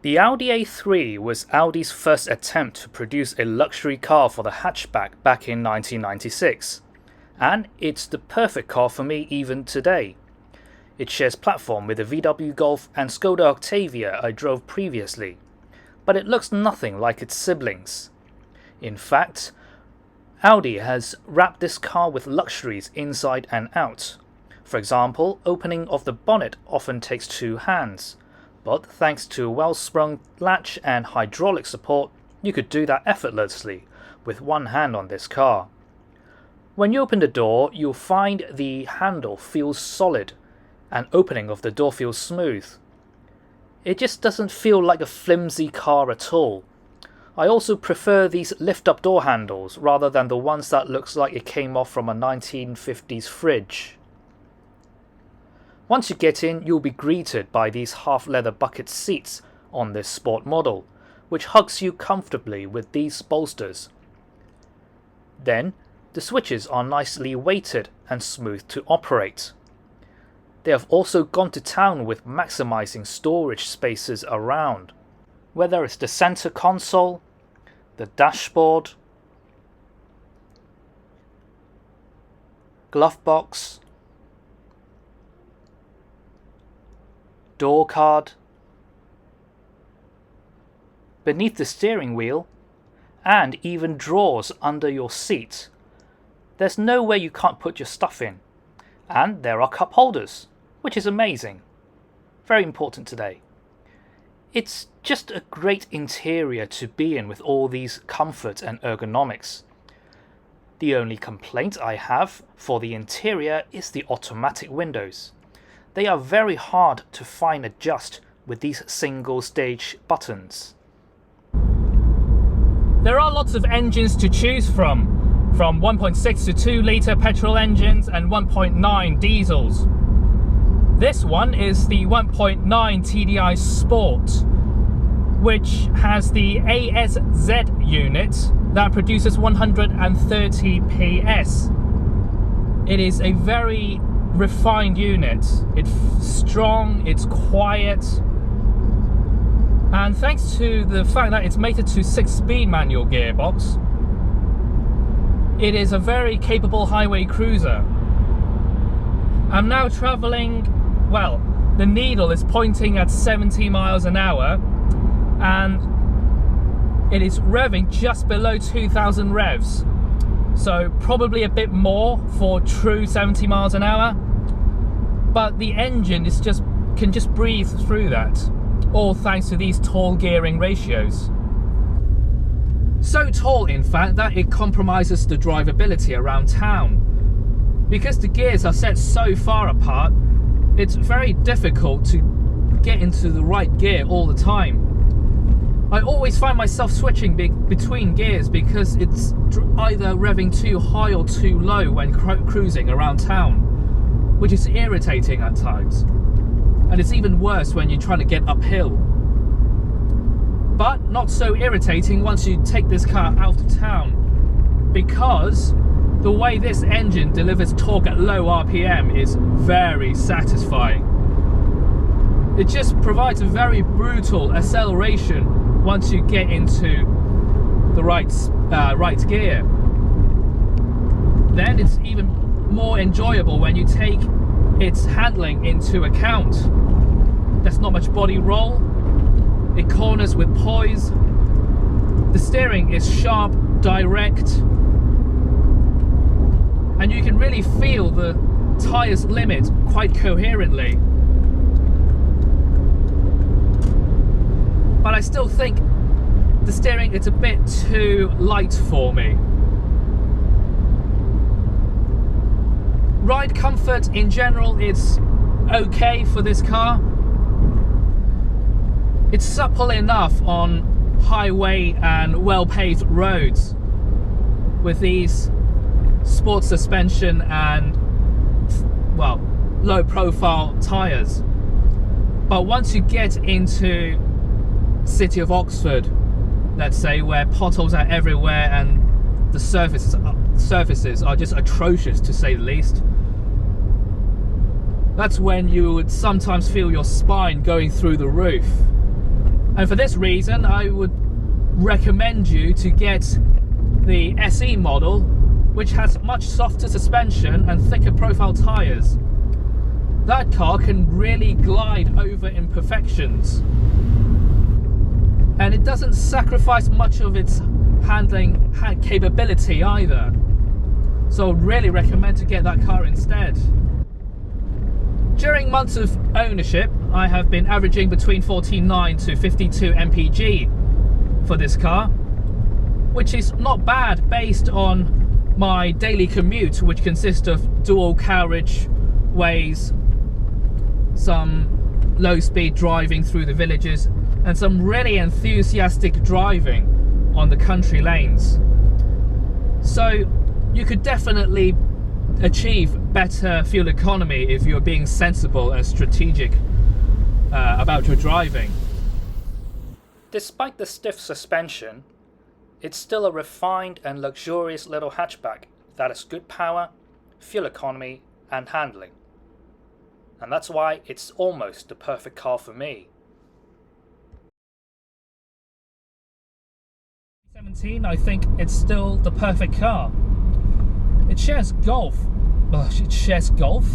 The Audi A3 was Audi's first attempt to produce a luxury car for the hatchback back in 1996, and it's the perfect car for me even today. It shares platform with the VW Golf and Skoda Octavia I drove previously, but it looks nothing like its siblings. In fact, Audi has wrapped this car with luxuries inside and out. For example, opening of the bonnet often takes two hands, but thanks to a well-sprung latch and hydraulic support, you could do that effortlessly with one hand on this car. When you open the door, you'll find the handle feels solid and opening of the door feels smooth. It just doesn't feel like a flimsy car at all. I also prefer these lift-up door handles rather than the ones that looks like it came off from a 1950s fridge. Once you get in, you'll be greeted by these half-leather bucket seats on this sport model, which hugs you comfortably with these bolsters. Then, the switches are nicely weighted and smooth to operate. They have also gone to town with maximizing storage spaces around, whether it's the center console, the dashboard, glove box, door card, beneath the steering wheel, and even drawers under your seat. There's nowhere you can't put your stuff in, and there are cup holders, which is amazing. Very important today. It's just a great interior to be in with all these comfort and ergonomics. The only complaint I have for the interior is the automatic windows. They are very hard to fine adjust with these single stage buttons. There are lots of engines to choose from 1.6 to 2 litre petrol engines and 1.9 diesels. This one is the 1.9 TDI Sport, which has the ASZ unit that produces 130 PS. It is a very refined unit. It's strong, it's quiet, and thanks to the fact that it's mated to 6-speed manual gearbox, it is a very capable highway cruiser. I'm now travelling, well, the needle is pointing at 70 miles an hour, and it is revving just below 2,000 revs. So probably a bit more for true 70 miles an hour, but the engine can just breathe through that, all thanks to these tall gearing ratios. So tall, in fact, that it compromises the drivability around town. Because the gears are set so far apart, it's very difficult to get into the right gear all the time. I always find myself switching between gears because it's either revving too high or too low when cruising around town, which is irritating at times. And it's even worse when you're trying to get uphill. But not so irritating once you take this car out of town, because the way this engine delivers torque at low RPM is very satisfying. It just provides a very brutal acceleration once you get into the right gear. Then it's even more enjoyable when you take its handling into account. There's not much body roll, it corners with poise, the steering is sharp, direct, and you can really feel the tyres limit quite coherently. But I still think the steering is a bit too light for me. Ride comfort in general is okay for this car. It's supple enough on highway and well-paved roads with these sports suspension and, well, low-profile tyres. But once you get into city of Oxford, let's say, where potholes are everywhere and the surfaces are just atrocious, to say the least, that's when you would sometimes feel your spine going through the roof. And for this reason, I would recommend you to get the SE model, which has much softer suspension and thicker profile tyres. That car can really glide over imperfections, and it doesn't sacrifice much of its handling capability either. So I'd really recommend to get that car instead. During months of ownership, I have been averaging between 49 to 52 mpg for this car, which is not bad based on my daily commute, which consists of dual carriage ways, some low speed driving through the villages, and some really enthusiastic driving on the country lanes. So you could definitely achieve better fuel economy if you're being sensible and strategic about your driving. Despite the stiff suspension, it's still a refined and luxurious little hatchback that has good power, fuel economy and handling. And that's why it's almost the perfect car for me. 17, I think it's still the perfect car. It shares Golf. It shares Golf?